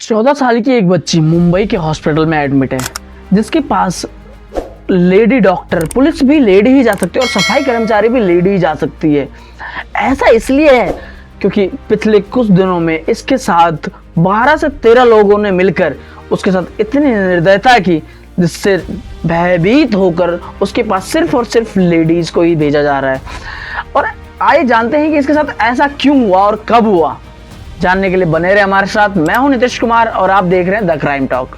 14 साल की एक बच्ची मुंबई के हॉस्पिटल में एडमिट है, जिसके पास लेडी डॉक्टर, पुलिस भी लेडी ही जा सकती है और सफाई कर्मचारी भी लेडी ही जा सकती है। ऐसा इसलिए है क्योंकि पिछले कुछ दिनों में इसके साथ 12 से 13 लोगों ने मिलकर उसके साथ इतनी निर्दयता की, जिससे भयभीत होकर उसके पास सिर्फ और सिर्फ लेडीज को ही भेजा जा रहा है। और आइए जानते हैं कि इसके साथ ऐसा क्यों हुआ और कब हुआ। जानने के लिए बने रहे हमारे साथ। मैं हूं नीतीश कुमार और आप देख रहे हैं द क्राइम टॉक।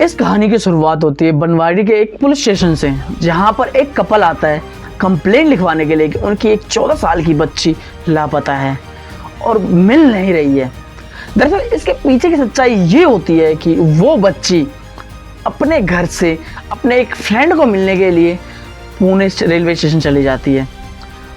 इस कहानी की शुरुआत होती है बनवाड़ी के एक पुलिस स्टेशन से, जहां पर एक कपल आता है कंप्लेंट लिखवाने के लिए कि उनकी एक 14 साल की बच्ची लापता है और मिल नहीं रही है। दरअसल इसके पीछे की सच्चाई ये होती है कि वो बच्ची अपने घर से अपने एक फ्रेंड को मिलने के लिए पुणे रेलवे स्टेशन चली जाती है,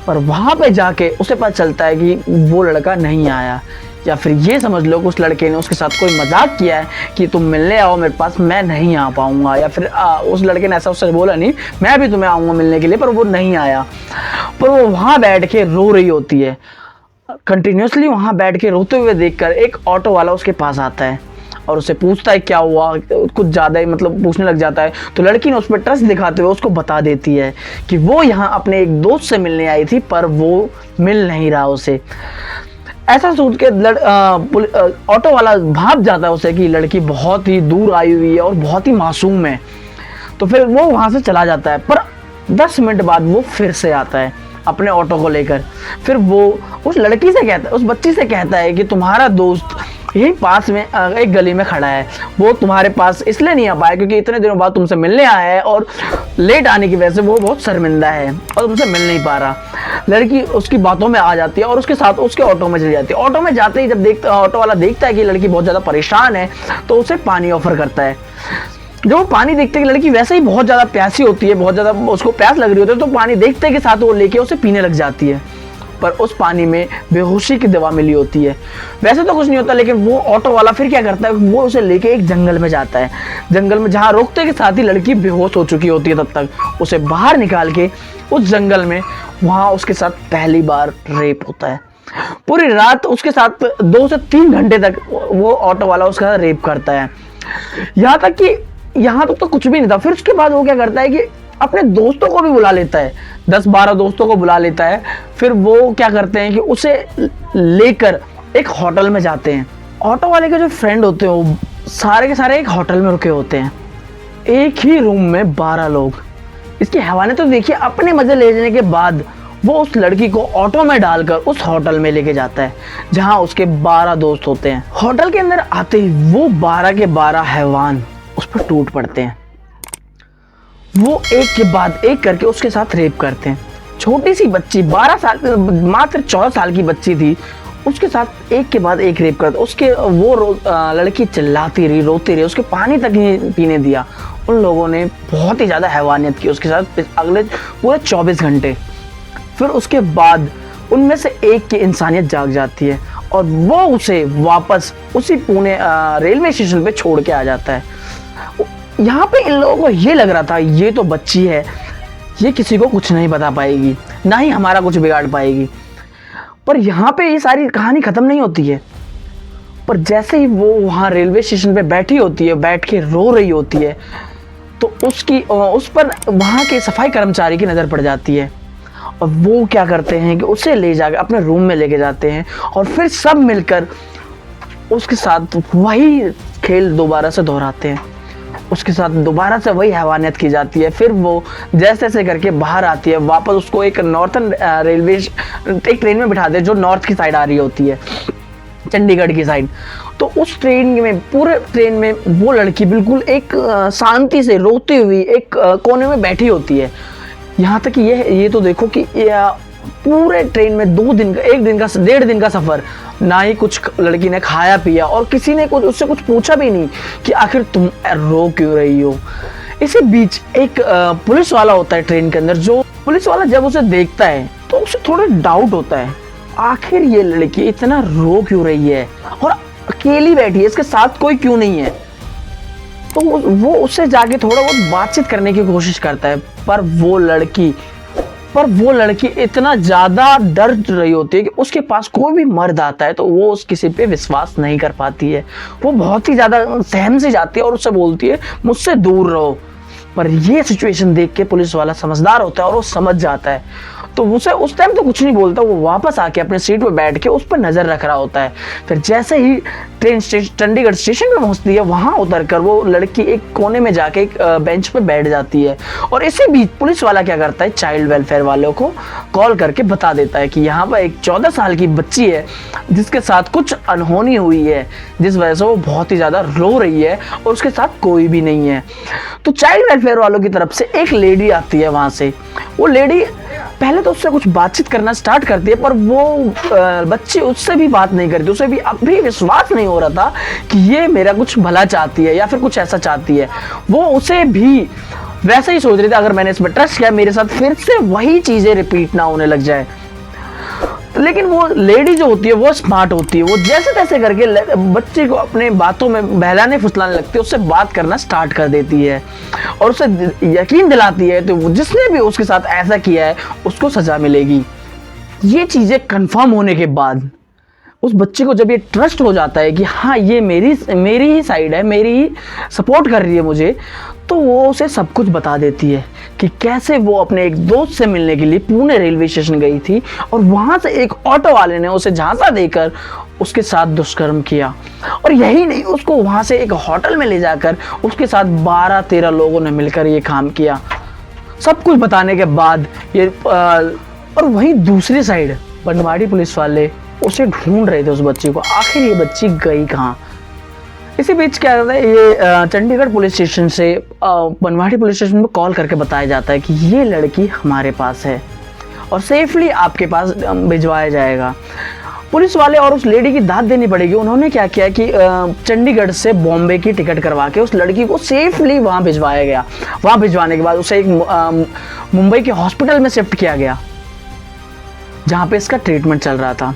पर वहाँ पे जाके उसे पता चलता है कि वो लड़का नहीं आया, या फिर ये समझ लो कि उस लड़के ने उसके साथ कोई मजाक किया है कि तुम मिलने आओ मेरे पास, मैं नहीं आ पाऊँगा। या फिर उस लड़के ने ऐसा उससे बोला नहीं, मैं भी तुम्हें आऊँगा मिलने के लिए, पर वो नहीं आया। पर वो वहाँ बैठ के रो रही होती है। कंटिन्यूसली वहाँ बैठ के रोते हुए देखकर एक ऑटो वाला उसके पास आता है और उससे पूछता है क्या हुआ, कुछ ज़्यादा ही मतलब पूछने लग जाता है। तो लड़की ने उस पर ट्रस्ट दिखाते हुए उसको बता देती है कि वो यहाँ अपने एक दोस्त से मिलने आई थी, पर वो मिल नहीं रहा उसे। ऐसा सोच के ऑटो वाला भाग जाता है उसे कि लड़की बहुत ही दूर आई हुई है और बहुत ही मासूम है। तो फिर वो वहाँ से चला जाता है, पर 10 मिनट बाद वो फिर से आता है अपने ऑटो को लेकर। फिर वो उस लड़की से कहता है, उस बच्ची से कहता है कि तुम्हारा दोस्त यही पास में एक गली में खड़ा है, वो तुम्हारे पास इसलिए नहीं आ पाया क्योंकि इतने दिनों बाद तुमसे मिलने आया है और लेट आने की वजह से वो बहुत शर्मिंदा है और तुमसे मिल नहीं पा रहा। लड़की उसकी बातों में आ जाती है और उसके साथ उसके ऑटो में चली जाती है। ऑटो में जाते ही जब ऑटो वाला देखता है कि लड़की बहुत ज़्यादा परेशान है, तो उसे पानी ऑफर करता है। जब वो पानी देखते हैं कि लड़की वैसे ही बहुत ज़्यादा प्यासी होती है, बहुत ज़्यादा उसको प्यास लग रही होती है, तो पानी देखते के साथ वो लेके उसे पीने लग जाती है। पर उस पानी में बेहोशी की दवा मिली होती है। वैसे तो कुछ नहीं होता, लेकिन वो ऑटो वाला फिर क्या करता है, वो उसे लेके एक जंगल में जाता है। जंगल में जहाँ रोकते के साथ ही लड़की बेहोश हो चुकी होती है, तब तक उसे बाहर निकाल के उस जंगल में वहाँ उसके साथ पहली बार रेप होता है। पूरी रात उसके साथ 2 से 3 घंटे तक वो ऑटो वाला उसका रेप करता है। यहाँ तक तो कुछ भी नहीं था। फिर उसके बाद वो क्या करता है कि अपने दोस्तों को भी बुला लेता है, 10-12 दोस्तों को बुला लेता है। फिर वो क्या करते हैं कि उसे लेकर एक होटल में जाते हैं। ऑटो वाले के जो फ्रेंड होते हैं वो सारे के सारे एक होटल में रुके होते हैं, एक ही रूम में 12 लोग। इसकी हैवानियत तो देखिए। अपने मजे ले जाने के बाद वो उस लड़की को ऑटो में डालकर उस होटल में लेके जाता है जहाँ उसके 12 दोस्त होते हैं। होटल के अंदर आते ही वो 12 के 12 हैवान उस पर टूट पड़ते हैं। वो एक के बाद एक करके उसके साथ रेप करते हैं। छोटी सी बच्ची 12 साल, मात्र 14 साल की बच्ची थी, उसके साथ एक के बाद एक रेप करते। उसके वो लड़की चिल्लाती रही, रोती रही, उसके पानी तक नहीं पीने दिया। उन लोगों ने बहुत ही ज़्यादा हैवानियत की उसके साथ अगले पूरे 24 घंटे। फिर उसके बाद उनमें से एक की इंसानियत जाग जाती है और वो उसे वापस उसी पुणे रेलवे स्टेशन पे छोड़ के आ जाता है। यहाँ पे इन लोगों को ये लग रहा था ये तो बच्ची है, ये किसी को कुछ नहीं बता पाएगी, ना ही हमारा कुछ बिगाड़ पाएगी। पर यहाँ पे ये सारी कहानी ख़त्म नहीं होती है। पर जैसे ही वो वहाँ रेलवे स्टेशन पे बैठी होती है, बैठ के रो रही होती है, तो उस पर वहाँ के सफाई कर्मचारी की नज़र पड़ जाती है। और वो क्या करते हैं कि उसे ले जाकर अपने रूम में लेके जाते हैं और फिर सब मिलकर उसके साथ वही खेल दोबारा से दोहराते हैं। उसके साथ दोबारा से वही हैवानियत की जाती है। फिर वो जैसे तैसे करके बाहर आती है, वापस उसको एक नॉर्थन रेलवे एक ट्रेन में बिठाते हैं जो नॉर्थ की साइड आ रही होती है, चंडीगढ़ की साइड। तो उस ट्रेन में, पूरे ट्रेन में वो लड़की बिल्कुल एक शांति से रोती हुई एक कोने में बैठी होती है। यहाँ तक कि ये तो देखो कि पूरे ट्रेन में 2 दिन का, 1 दिन का, 1.5 दिन का सफ़र, ना ही कुछ लड़की ने खाया पिया और किसी ने उससे कुछ पूछा भी नहीं कि आखिर तुम रो क्यों रही हो। इसी बीच एक पुलिस वाला होता है ट्रेन के अंदर। जो पुलिस वाला जब उसे देखता है तो उसे थोड़ा डाउट होता है, आखिर ये लड़की इतना रो क्यों रही है और अकेली बैठी है, इसके साथ कोई क्यों नहीं है। तो वो उससे जाके थोड़ा बहुत बातचीत करने की कोशिश करता है, पर वो लड़की पर वो लड़की इतना ज्यादा डर रही होती है कि उसके पास कोई भी मर्द आता है तो वो उस किसी पे विश्वास नहीं कर पाती है। वो बहुत ही ज्यादा सहम से जाती है और उससे बोलती है मुझसे दूर रहो। पर ये सिचुएशन देख के पुलिस वाला समझदार होता है और वो समझ जाता है, तो उसे उस टाइम तो कुछ नहीं बोलता। वो वापस आके अपने सीट पे बैठ के उस पर नजर रख रहा होता है। फिर जैसे ही ट्रेन चंडीगढ़ स्टेशन पे पहुंचती है, वहां उतरकर वो लड़की एक कोने में जाके एक बेंच पे बैठ जाती है। और इसी बीच पुलिस वाला क्या करता है, चाइल्ड वेलफेयर वालों को कॉल करके बता देता है कि यहाँ पर एक 14 साल की बच्ची है जिसके साथ कुछ अनहोनी हुई है, जिस वजह से वो बहुत ही ज्यादा रो रही है और उसके साथ कोई भी नहीं है। तो चाइल्ड वेलफेयर वालों की तरफ से एक लेडी आती है वहां से। वो लेडी पहले तो उससे कुछ बातचीत करना स्टार्ट करती है, पर वो बच्ची उससे भी बात नहीं करती। उसे भी अब भी विश्वास नहीं हो रहा था कि ये मेरा कुछ भला चाहती है या फिर कुछ ऐसा चाहती है। वो उसे भी वैसे ही सोच रही थी, अगर मैंने इस पर ट्रस्ट किया मेरे साथ फिर से वही चीजें रिपीट ना होने लग जाए। लेकिन वो लेडी जो होती है वो स्मार्ट होती है। वो जैसे तैसे करके बच्चे को अपने बातों में बहलाने फुसलाने लगती है, उससे बात करना स्टार्ट कर देती है और उसे यकीन दिलाती है तो जिसने भी उसके साथ ऐसा किया है उसको सजा मिलेगी। ये चीजें कंफर्म होने के बाद उस बच्चे को जब ये ट्रस्ट हो जाता है कि हाँ ये मेरी ही साइड है, मेरी ही सपोर्ट कर रही है मुझे, तो वो उसे सब कुछ बता देती है कि कैसे वो अपने एक दोस्त से मिलने के लिए पुणे रेलवे स्टेशन गई थी और वहां से एक ऑटो वाले ने उसे झांसा देकर उसके साथ दुष्कर्म किया। और यही नहीं, उसको वहां से एक होटल में ले जाकर उसके साथ 12-13 लोगों ने मिलकर ये काम किया। सब कुछ बताने के बाद ये और वहीं दूसरी साइड बनवाड़ी पुलिस वाले उसे ढूंढ रहे थे, उस बच्ची को। आखिर ये बच्ची गई कहाँ। इसी बीच क्या होता है, ये चंडीगढ़ पुलिस स्टेशन से बनवाड़ी पुलिस स्टेशन में कॉल करके बताया जाता है कि ये लड़की हमारे पास है और सेफली आपके पास भिजवाया जाएगा। पुलिस वाले और उस लेडी की दाद देनी पड़ेगी। उन्होंने क्या किया कि चंडीगढ़ से बॉम्बे की टिकट करवा के उस लड़की को सेफली वहाँ भिजवाया गया। वहाँ भिजवाने के बाद उसे एक मुंबई के हॉस्पिटल में शिफ्ट किया गया जहाँ पे इसका ट्रीटमेंट चल रहा था।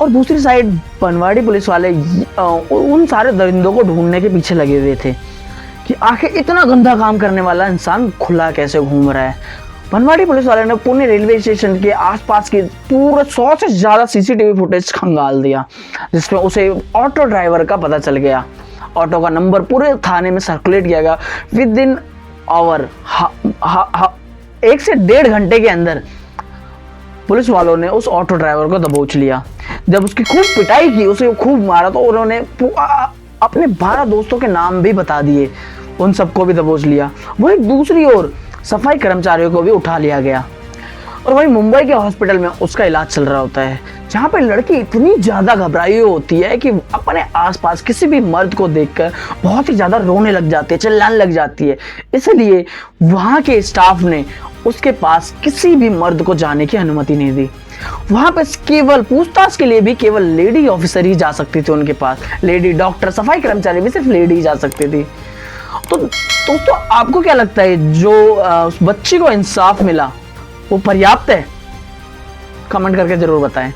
और दूसरी साइड बनवाड़ी पुलिस वाले उन सारे दरिंदों को ढूंढने के पीछे लगे हुए थे कि आखिर इतना गंदा काम करने वाला इंसान खुला कैसे घूम रहा है। बनवाड़ी पुलिस वाले ने पुणे रेलवे स्टेशन के आसपास के पूरे 100 से ज्यादा सीसीटीवी फुटेज खंगाल दिया, जिसमें उसे ऑटो ड्राइवर का पता चल गया। ऑटो का नंबर पूरे थाने में सर्कुलेट किया गया। विद इन आवर 1 से 1.5 घंटे के अंदर पुलिस वालों ने उस ऑटो ड्राइवर को दबोच लिया। जब उसकी खूब पिटाई की, उसे खूब मारा, तो उन्होंने अपने 12 दोस्तों के नाम भी बता दिए, उन सबको भी दबोच लिया। वहीं दूसरी ओर सफाई कर्मचारियों को भी उठा लिया गया और वहीं मुंबई के हॉस्पिटल में उसका इलाज चल रहा होता है, जहाँ पे लड़की इतनी ज्यादा घबराई होती है कि अपने आसपास किसी भी मर्द को देखकर बहुत ही ज्यादा रोने लग जाती है, चिल्लाने लग जाती है। इसलिए वहां के स्टाफ ने उसके पास किसी भी मर्द को जाने की अनुमति नहीं दी। वहां पे केवल पूछताछ के लिए भी केवल लेडी ऑफिसर ही जा सकती थी उनके पास। लेडी डॉक्टर, सफाई कर्मचारी भी सिर्फ लेडी ही जा सकती थी। तो दोस्तों आपको क्या लगता है, जो उस बच्ची को इंसाफ मिला वो पर्याप्त है? कमेंट करके जरूर बताएं।